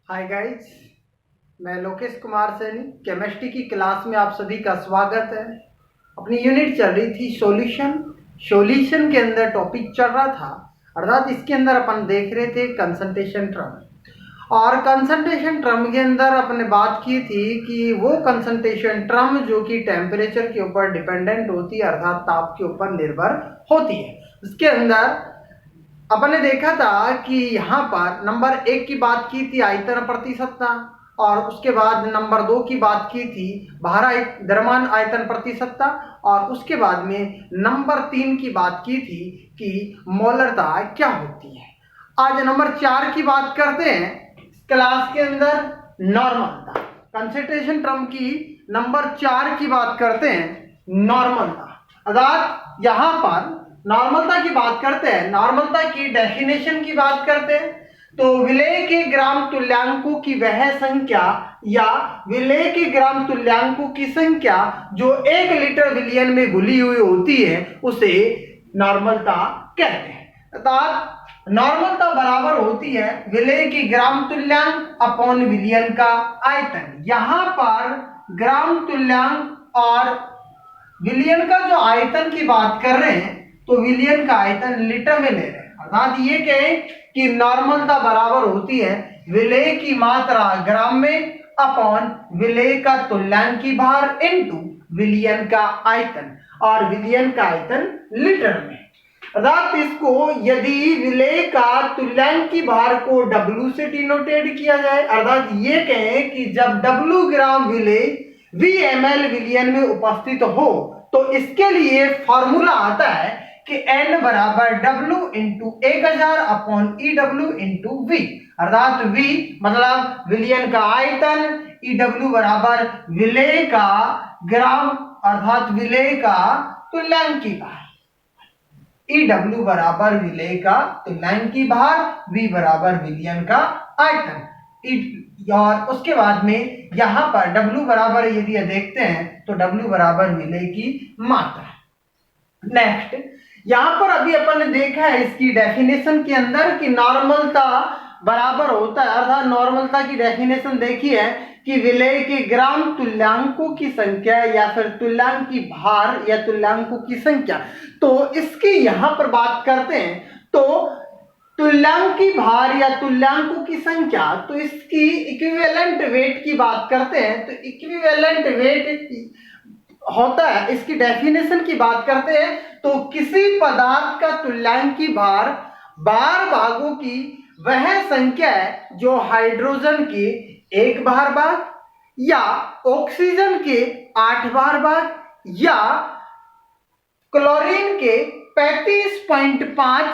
Hi guys, मैं Lokesh Kumar Saini. Chemistry की class में आप सभी का स्वागत है। अपनी यूनिट चल रही थी सॉल्यूशन के अंदर टॉपिक चल रहा था, अर्थात इसके अंदर अपन देख रहे थे कंसंट्रेशन टर्म। और कंसंट्रेशन टर्म के अंदर अपने बात की थी कि वो कंसंट्रेशन टर्म जो कि टेम्परेचर के ऊपर डिपेंडेंट होती है, अर्थात ताप के ऊपर निर्भर होती है। उसके अंदर अपन ने देखा था कि यहाँ पर नंबर 1 की बात की थी आयतन प्रतिशतता, और उसके बाद नंबर 2 की बात की थी द्रव्यमान आयतन प्रतिशतता, और उसके बाद में नंबर 3 की बात की थी कि मोलरता क्या होती है। आज नंबर 4 की बात करते हैं क्लास के अंदर, नॉर्मलता। कंसंट्रेशन टर्म की नंबर 4 की बात करते हैं, नॉर्मलता। अर्थात यहाँ पर नॉर्मलता की बात करते हैं, नॉर्मलता की डेफिनेशन की बात करते हैं तो विलेय के ग्राम तुल्यांकों की वह संख्या या विलेय के ग्राम तुल्यांकों की संख्या जो 1 लीटर विलियन में घुली हुई होती है उसे नॉर्मलता कहते हैं। अर्थात नॉर्मलता बराबर होती है विलेय की ग्राम तुल्यांक अपॉन विलियन का आयतन। यहां पर ग्राम तुल्यांक और विलियन का जो आयतन की बात कर रहे हैं तो विलियन का आयतन लीटर में ले रहे हैं। अर्थात ये कहें कि नॉर्मलता बराबर होती है विलेय की मात्रा ग्राम में अपॉन विलेय का तुल्यांकी भार इनटू विलियन का आयतन, और विलियन का आयतन लीटर में। अर्थात इसको यदि विलेय का तुल्यांकी भार को W से डिनोटेड किया जाए, अर्थात ये कहें कि जब W ग्राम विलेय VmL विलियन में उपस्थित हो तो इसके लिए फॉर्मूला आता है कि N बराबर W into 1000 upon EW into V। अर्थात V मतलब विलियन का आयतन, EW बराबर विलेय का ग्राम अर्थात विलेय का तुल्यांकी भार, EW बराबर विलेय का तुल्यांकी भार, V बराबर विलियन का आयतन। और उसके बाद में यहां पर W बराबर यदि देखते हैं तो W बराबर विलेय की मात्रा। नेक्स्ट, यहां पर अभी अपन ने देखा है इसकी डेफिनेशन के अंदर कि नॉर्मलता बराबर होता है, अर्थात नॉर्मलता की डेफिनेशन देखी है कि विलेय के ग्राम तुल्यांकों की संख्या या फिर तुल्यांकी भार या तुल्यांकों की संख्या। तो इसकी यहां पर बात करते हैं तो तुल्यांकी भार या तुल्यांकों की संख्या, तो इसकी इक्विवेलेंट वेट की बात करते हैं तो इक्विवेलेंट वेट होता है, इसकी डेफिनेशन की बात करते हैं तो किसी पदार्थ का तुल्यांकी भार बार भागों की वह संख्या है जो हाइड्रोजन के 1 बार भाग या ऑक्सीजन के 8 बार भाग या क्लोरीन के 35.5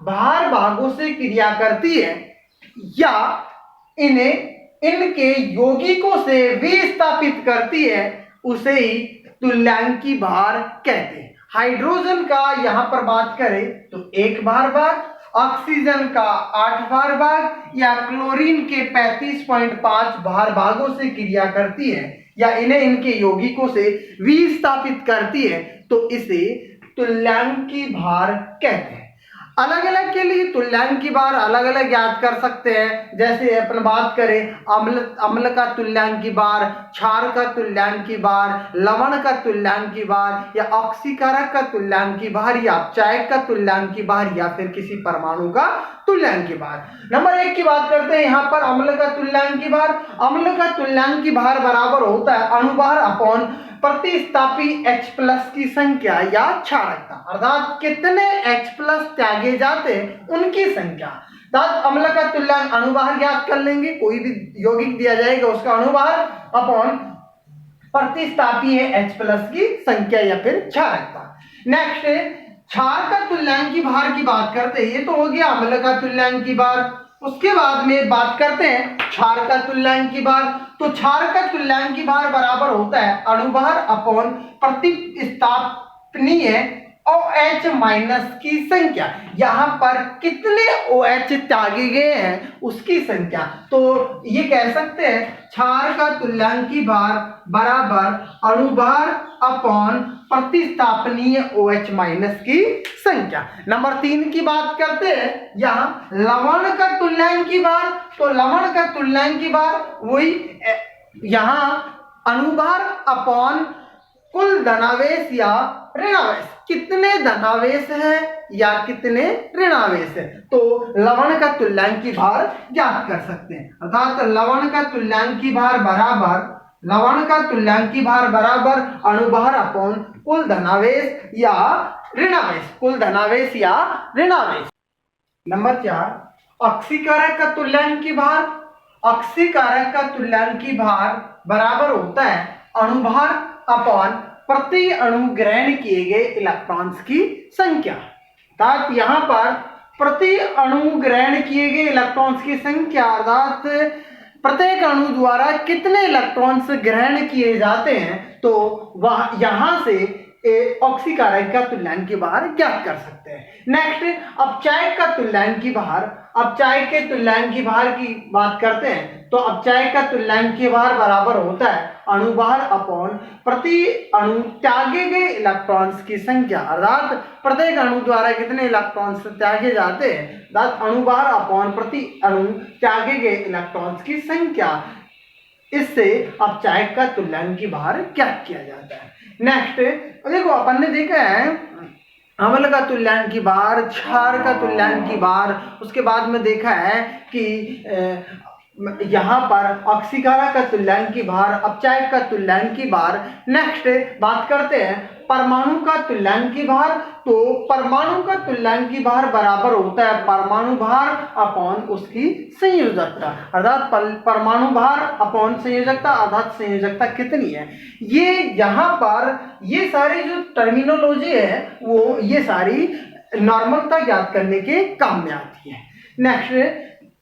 भार भागों से क्रिया करती है, या इनके यौगिकों से विस्थापित करती है, उसे ही तुल्यांकी भार कहते हैं। हाइड्रोजन का यहां पर बात करें तो 1 बार भाग, ऑक्सीजन का 8 बार भाग या क्लोरीन के 35.5 भार भागों से क्रिया करती है या इन्हें इनके यौगिकों से विस्थापित करती है, तो इसे तुल्यांकी भार कहते हैं। अलग अलग के लिए तुल्यांकी भार अलग अलग याद कर सकते हैं। जैसे अपन बात करें अम्ल का तुल्यांकी भार, क्षार का तुल्यांकी भार, लवण का तुल्यांकी भार या ऑक्सीकारक का तुल्यांकी भार या अपचायक का तुल्यांकी भार या फिर किसी परमाणु का तुल्यांकी भार। नंबर 1 की बात करते हैं यहाँ पर अम्ल का तुल्यांकी भार। अम्ल का तुल्यांकी भार बराबर होता है अणुभार अपॉन प्रतिस्थापी H+ की संख्या या क्षारकता, अर्थात कितने H+ त्यागे जाते उनकी संख्या। अम्ल का तुल्यांक अणुभार ज्ञात कर लेंगे, कोई भी यौगिक दिया जाएगा उसका अणुभार अपॉन प्रतिस्थापी है H+ की संख्या या फिर क्षारकता। नेक्स्ट, क्षार का तुल्यांकी भार की बात करते हैं, ये तो हो गया अम्ल का तुल्यांकी भार। उसके बाद में बात करते हैं क्षार का तुल्यांकी भार। तो क्षार का तुल्यांकी भार बराबर होता है अणुभार अपॉन प्रतिस्थापनीय OH माइनस की संख्या, यहां पर कितने OH त्यागे गए हैं उसकी संख्या। तो ये कह सकते हैं क्षार का तुल्यांकी भार बराबर अणुभार अपॉन प्रतिस्थापनीय OH माइनस की संख्या। नंबर 3 की बात करते हैं, यहां लवण का तुल्यांकी भार, तो लवण का तुल्यांकी भार वही यहां अणुभार अपॉन कुल धनावेश या ऋणावेश, कितने धनावेश है या कितने ऋणावेश है, तो लवण का तुल्यांकी भार ज्ञात कर सकते हैं। अर्थात लवण का तुल्यांकी भार बराबर अणुभार अपॉन कुल धनावेश या ऋणावेश, नंबर 4 अक्षीकारक का तुल्यांकी भार बराबर होता है अणुभार अपॉन प्रति अणु ग्रहण किए गए इलेक्ट्रॉन्स की संख्या। अर्थात यहां पर प्रति अणु ग्रहण किए गए इलेक्ट्रॉन्स की संख्या, अर्थात प्रत्येक अणु द्वारा कितने इलेक्ट्रॉन्स ग्रहण किए जाते हैं, तो वह यहां से ऑक्सीकारक का तुल्यांकी भार ज्ञात कर सकते हैं। नेक्स्ट अपचायक का तुल्यांकी भार, अपचायक के तुल्यांकी भार की बात करते हैं, तो अपचायक का तुल्यांकी भार बराबर होता है अणुभार अपॉन प्रति अणु त्यागे गए इलेक्ट्रॉन्स की संख्या। अर्थात प्रत्येक अणु द्वारा कितने इलेक्ट्रॉन्स त्यागे जाते हैं, अर्थात अणुभार अपॉन प्रति अणु त्यागे गए इलेक्ट्रॉन्स की संख्या। इससे अपचायक का तुल्यांकी भार ज्ञात किया जाता है। नेक्स्ट देखो, अपन ने देखा है अम्ल का तुल्यांकी भार, क्षार का तुल्यांकी भार, उसके बाद में देखा है कि यहाँ पर ऑक्सीकारक का तुल्यांकी भार, अपचायक का तुल्यांकी भार। नेक्स्ट बात करते हैं परमाणु का तुल्यांकी भार, तो परमाणु का तुल्यांकी भार बराबर होता है परमाणु भार अपॉन उसकी संयोजकता, अर्थात परमाणु भार अपॉन संयोजकता, अर्थात संयोजकता कितनी है। ये यहाँ पर ये सारी जो टर्मिनोलॉजी है वो ये सारी नॉर्मलता ज्ञात करने के काम में आती है। नेक्स्ट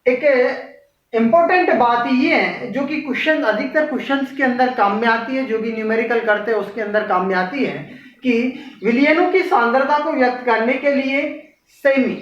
एक इंपॉर्टेंट बात ये है जो कि क्वेश्चन अधिकतर क्वेश्चंस के अंदर काम में आती है, जो भी न्यूमेरिकल करते हैं उसके अंदर काम में आती है, कि विलयनों की सांद्रता को व्यक्त करने के लिए सेमी,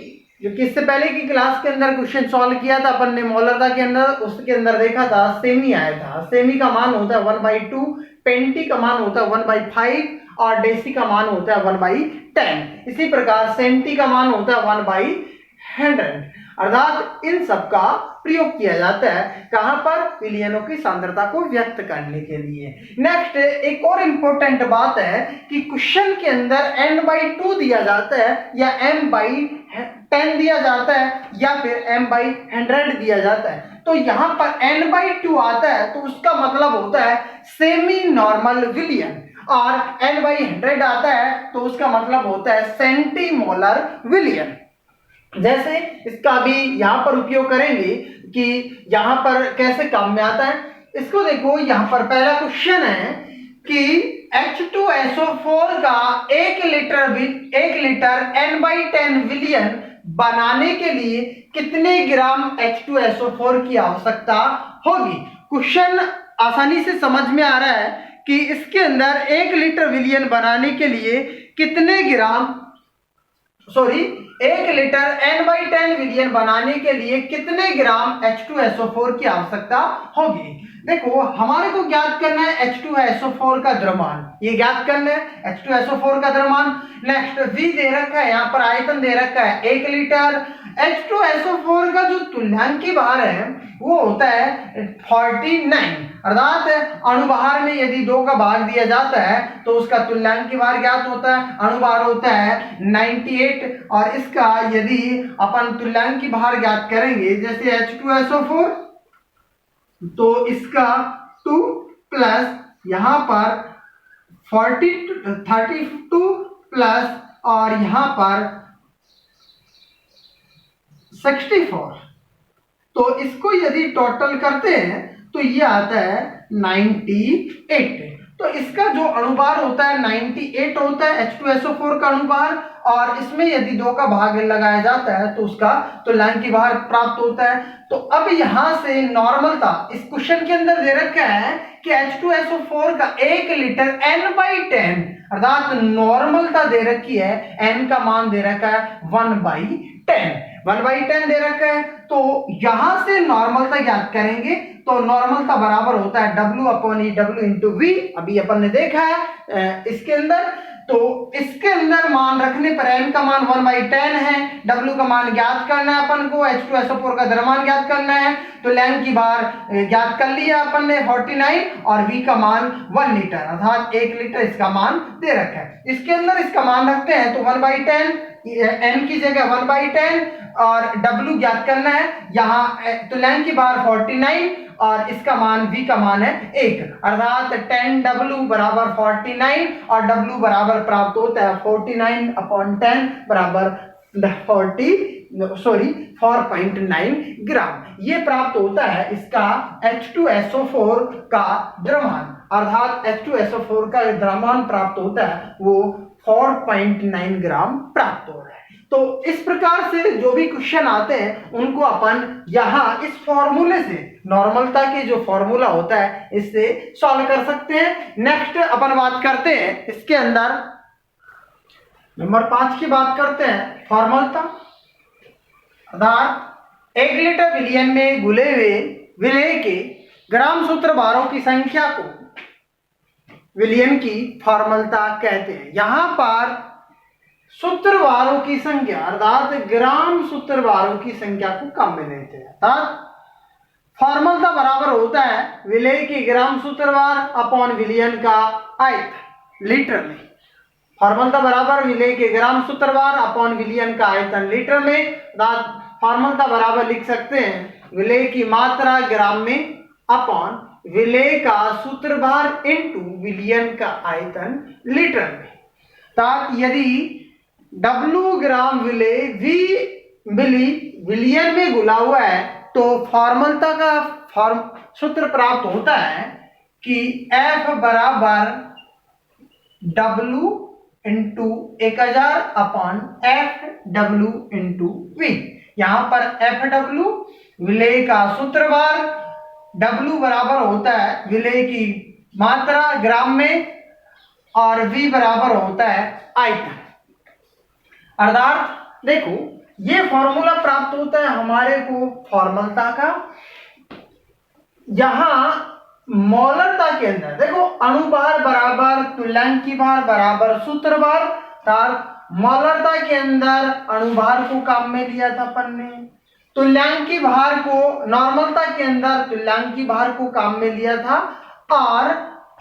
जो कि इससे पहले की क्लास के अंदर क्वेश्चन सॉल्व किया था अपन ने मोलरता के अंदर, उसके अंदर देखा था सेमी आया था। सेमी का मान होता है 1/2, पेंटी का मान होता है 1/5 और डेसी का मान होता है 1/10। इसी प्रकार सेंटी का मान होता है 1/100। अर्थात इन सब का प्रयोग किया जाता है कहां पर, विलयनों की सांद्रता को व्यक्त करने के लिए। नेक्स्ट एक और इंपॉर्टेंट बात है कि क्वेश्चन के अंदर n/2 दिया जाता है या m/10 दिया जाता है या फिर m/100 दिया जाता है। तो यहाँ पर n/2 आता है तो उसका मतलब होता है सेमी नॉर्मल विलयन, और n/100 आता है तो उसका मतलब होता है सेंटीमोलर विलयन। जैसे इसका भी यहाँ पर उपयोग करेंगे कि यहाँ पर कैसे काम में आता है। इसको देखो, यहाँ पर पहला क्वेश्चन है कि H2SO4 का 1 लीटर n/10 विलयन बनाने के लिए कितने ग्राम H2SO4 की आवश्यकता होगी। क्वेश्चन आसानी से समझ में आ रहा है कि इसके अंदर 1 लीटर विलयन बनाने के लिए कितने ग्राम 1 लीटर n/10 विलयन बनाने के लिए कितने ग्राम H2SO4 की आवश्यकता होगी। देखो, हमारे को ज्ञात करना है H2SO4 का द्रव्यमान, ये ज्ञात करना है H2SO4 का द्रव्यमान। नेक्स्ट V दे रखा है, यहाँ पर आयतन दे रखा है 1 लीटर। H2SO4 का जो तुल्यांकी भार है वो होता है 49, अर्थात अणुभार में यदि 2 का भाग दिया जाता है तो उसका तुल्यांकी भार ज्ञात होता है, अणुभार होता है 98। और इसका यदि अपन तुल्यांकी भार ज्ञात करेंगे जैसे H2SO4, तो इसका 2 प्लस यहाँ पर 32 प्लस और यहाँ पर 64, तो इसको यदि टोटल करते हैं तो ये आता है 98। तो इसका जो अणुभार होता है 98 होता है H2SO4 का अणुभार, और इसमें यदि 2 का भाग लगाया जाता है तो उसका तुल्यांकी भार प्राप्त होता है। तो अब यहां से नॉर्मलता इस क्वेश्चन के अंदर दे रखा है कि H2SO4 का 1 लीटर n/10, अर्थात नॉर्मलता दे रखी है, n का मान दे रखा है 1/10, 1/10 दे रखा है। तो यहां से नॉर्मलता ज्ञात करेंगे तो नॉर्मलता बराबर होता है W/E W × V। अभी अपन ने देखा है इसके अंदर, तो इसके अंदर मान रखने पर n का मान 1/10 है, W का मान ज्ञात करना है अपन को, H2SO4 का द्रव्यमान ज्ञात करना है। तो लैंग की बार ज्ञात कर लिया अपन ने 49 और V का मान 1 लीटर अर्थात 1 लीटर इसका मान दे रखा है। इसके अंदर इसका मान रखते हैं तो 1/10, n की जगह 1/10 और W ज्ञात करना है यहाँ। तो लैंग की बार 49 और इसका मान V का मान है 1 अर्थात 10W बराबर 49 और W बराबर प्राप्त होता है 49/10 बराबर 4.9 ग्राम। ये प्राप्त होता है इसका H2SO4 का द्रव्यमान अर्थात H2SO4 का द्रव्यमान प्राप्त होता है वो 4.9 ग्राम प्राप्त हो रहा है। तो इस प्रकार से जो भी क्वेश्चन आते हैं उनको अपन यहाँ इस फॉर्मूले से, नॉर्मलता के जो फॉर्मूला होता है इससे सॉल्व कर सकते हैं। नेक्स्ट अपन बात करते हैं इसके अंदर नंबर 5 की बात करते हैं फॉर्मूला। अर्थात 1 लीटर विलयन में घुले हुए विलेय के ग्राम सूत्र भारों की संख्या को विलयन की फॉर्मूला कहते हैं। यहां पर सूत्रवारों की संख्या अर्थात ग्राम सूत्रवारों की संख्या को कम में लेते हैं। अर्थात फॉर्मूला बराबर होता है विलेय के ग्राम सूत्रवार अपॉन विलयन का आयतन लीटर में। फॉर्मूला बराबर विलेय के ग्राम सूत्रवार अपॉन विलयन का आयतन लीटर में। अर्थात फॉर्मूला बराबर लिख सकते हैं विलेय की मात्रा ग्राम में अपॉन विलेय का सूत्रभार इनटू विलयन का आयतन लीटर में। अर्थात यदि W ग्राम विलेय V मिली विलयन में घुला हुआ है तो फॉर्मूला का सूत्र प्राप्त होता है कि F बराबर W into 1000 upon FW into V। यहां पर FW विलेय का सूत्रभार, W बराबर होता है विलेय की मात्रा ग्राम में और V बराबर होता है आयतन। अर्थात देखो ये फॉर्मूला प्राप्त होता है हमारे को फॉर्मूला का। यहां मोलरता के अंदर देखो अणुभार बराबर तुल्यांक की भार बराबर सूत्रभार। अर्थात मोलरता के अंदर अणुभार को काम में लिया था अपन ने, तुल्यांकी भार को नॉर्मलता के अंदर तुल्यांकी भार को काम में लिया था और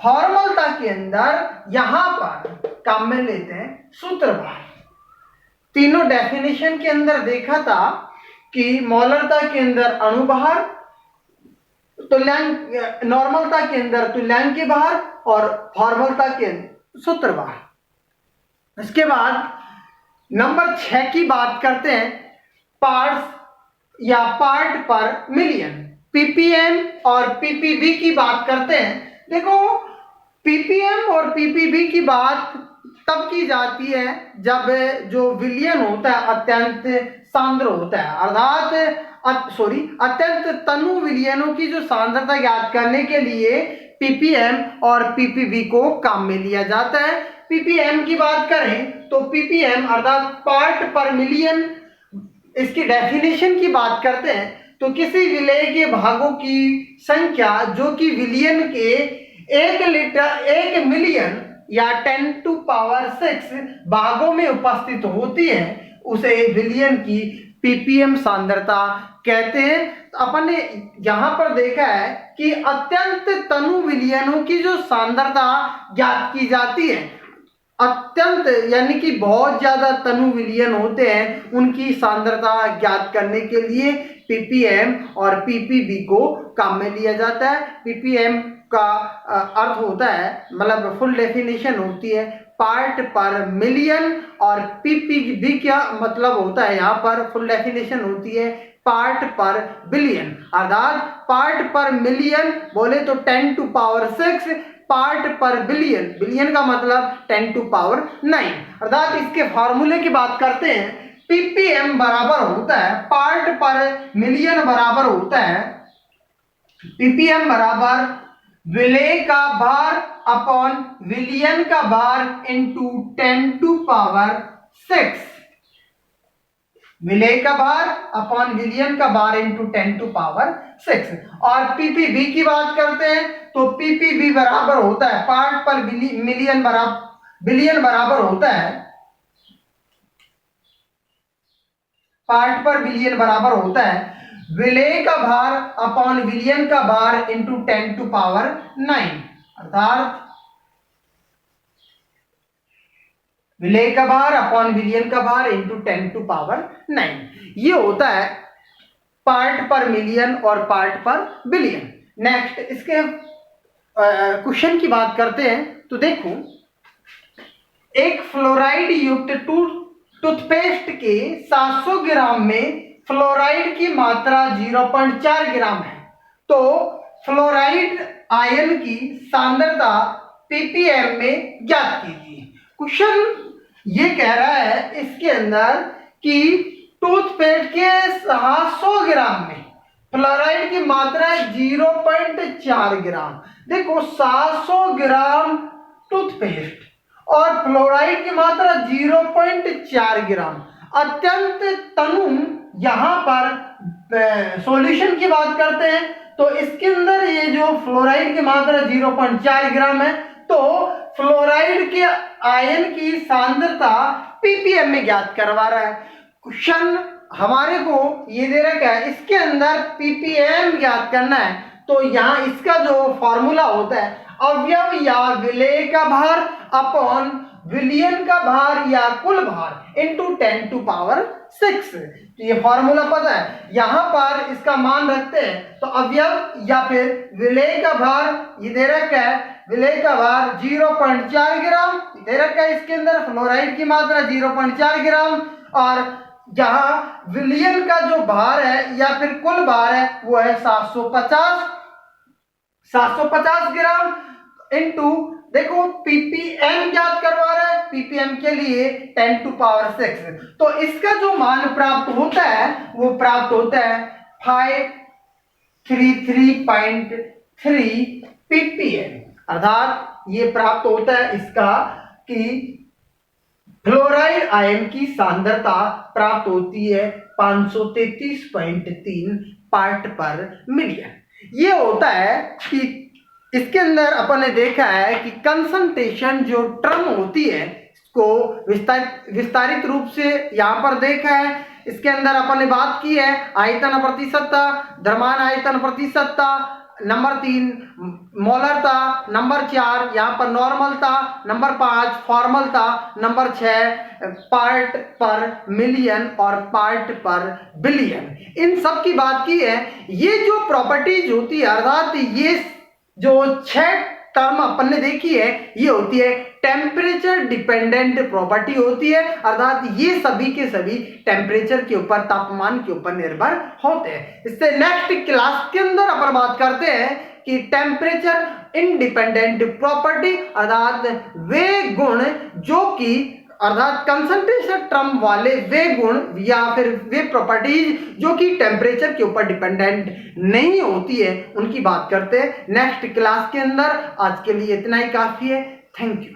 फॉर्मलता के अंदर यहां पर काम में लेते हैं सूत्रभार। तीनों डेफिनेशन के अंदर देखा था कि मोलरता के अंदर अणुभार, तुल्यांक नॉर्मलता के अंदर तुल्यांकी भार और फॉर्मलता के अंदर सूत्रभार। इसके बाद नंबर 6 की बात करते हैं पार्ट्स या पार्ट पर मिलियन, पीपीएम और पीपीवी की बात करते हैं। देखो पीपीएम और पीपीवी की बात तब की जाती है जब जो विलयन होता है अत्यंत सांद्र होता है। अर्थात अत्यंत तनु विलयनों की जो सांद्रता ज्ञात करने के लिए पीपीएम और पीपीवी को काम में लिया जाता है। पीपीएम की बात करें तो पीपीएम अर्थात पार्ट पर मिलियन, इसकी डेफिनेशन की बात करते हैं तो किसी विलेय के भागों की संख्या जो कि विलयन के 1 मिलियन या 10⁶ भागों में उपस्थित होती है उसे विलयन की पीपीएम सांद्रता कहते हैं। अपन ने यहां पर देखा है कि अत्यंत तनु विलयनों की जो सांद्रता ज्ञात की जाती है, अत्यंत यानी कि बहुत ज्यादा तनु विलयन होते हैं, उनकी सांद्रता ज्ञात करने के लिए पीपीएम और पीपीवी को काम में लिया जाता है। पीपीएम का अर्थ होता है मतलब फुल डेफिनेशन होती है पार्ट पर मिलियन और पीपीवी का मतलब होता है यहाँ पर फुल डेफिनेशन होती है पार्ट पर बिलियन। अर्थात पार्ट पर मिलियन बोले तो 10⁶, पार्ट पर बिलियन, बिलियन का मतलब 10⁹। अर्थात इसके फॉर्मूले की बात करते हैं पीपीएम बराबर होता है पार्ट पर मिलियन बराबर होता है पीपीएम बराबर विलेय का भार अपॉन विलियन का भार इंटू 10⁻⁶। विलेय का भार अपॉन विलियन का भार इंटू 10⁻⁶। और पीपीवी की बात करते हैं तो पीपीवी बराबर होता है पार्ट पर बिलियन बराबर होता है पार्ट पर बिलियन बराबर होता है विलेय का भार अपॉन विलियन का भार इंटू 10⁹, अर्थात विलेय का भार अपॉन विलियन का भार इंटू 10⁹। ये होता है पार्ट पर मिलियन और पार्ट पर बिलियन। नेक्स्ट इसके क्वेश्चन की बात करते हैं तो देखो, एक फ्लोराइड युक्त टूथपेस्ट के 700 ग्राम में फ्लोराइड की मात्रा 0.4 ग्राम है, तो फ्लोराइड आयन की सांद्रता ppm में ज्ञात कीजिए। क्वेश्चन ये कह रहा है इसके अंदर कि टूथपेस्ट के 700 ग्राम में फ्लोराइड की मात्रा है 0.4 ग्राम। देखो 700 ग्राम टूथपेस्ट और फ्लोराइड की मात्रा 0.4 ग्राम, अत्यंत तनु। यहां पर सॉल्यूशन की बात करते हैं तो इसके अंदर ये जो फ्लोराइड की मात्रा 0.4 ग्राम है, तो फ्लोराइड के आयन की सांद्रता पीपीएम में ज्ञात करवा रहा है। क्वेश्चन हमारे को ये दे रखा है, इसके अंदर पीपीएम ज्ञात करना है, तो यहाँ इसका जो फॉर्मूला होता है अवयव या विलेय का भार अपॉन विलियन का भार या कुल भार इंटू 10⁶। तो ये फॉर्मूला पता है, यहां पर इसका मान रखते हैं तो अवयव या फिर विलेय का भार ये दे रखा है, विलेय का भार 0.4 ग्राम दे रखा है, इसके अंदर फ्लोराइड की मात्रा 0.4 ग्राम, और जहां विलियन का जो भार है या फिर कुल भार है वो है 750 ग्राम इंटू, देखो पीपीएम ज्ञात करवा रहा है, पीपीएम के लिए 10⁶। तो इसका जो मान प्राप्त होता है वो प्राप्त होता है 533.3 पीपीएम, अर्थात ये प्राप्त होता है इसका कि फ्लोराइड आयन की सांद्रता प्राप्त होती है 533.3 पार्ट पर मिलियन। ये होता है कि इसके अंदर अपन ने देखा है कि कंसंट्रेशन जो टर्म होती है इसको विस्तारित रूप से यहाँ पर देखा है। इसके अंदर अपन ने बात की है आयतन प्रतिशतता, द्रव्यमान आयतन प्रतिशतता, नंबर 3 मोलरता, नंबर 4 यहाँ पर नॉर्मलता, नंबर 5 फॉर्मलता, नंबर 6 पार्ट पर मिलियन और पार्ट पर बिलियन, इन सब की बात की है। ये जो प्रॉपर्टीज होती है, अर्थात ये जो 6 टर्म अपन ने देखी है, ये होती है टेम्परेचर डिपेंडेंट प्रॉपर्टी होती है, अर्थात ये सभी के सभी टेम्परेचर के ऊपर, तापमान के ऊपर निर्भर होते हैं। इससे नेक्स्ट क्लास के अंदर अपन बात करते हैं कि टेम्परेचर इंडिपेंडेंट प्रॉपर्टी, अर्थात वे गुण जो कि अर्थात कंसंट्रेशन टर्म वाले वे गुण या फिर वे प्रॉपर्टीज जो कि टेम्परेचर के ऊपर डिपेंडेंट नहीं होती है, उनकी बात करते हैं नेक्स्ट क्लास के अंदर। आज के लिए इतना ही काफी है। Thank you.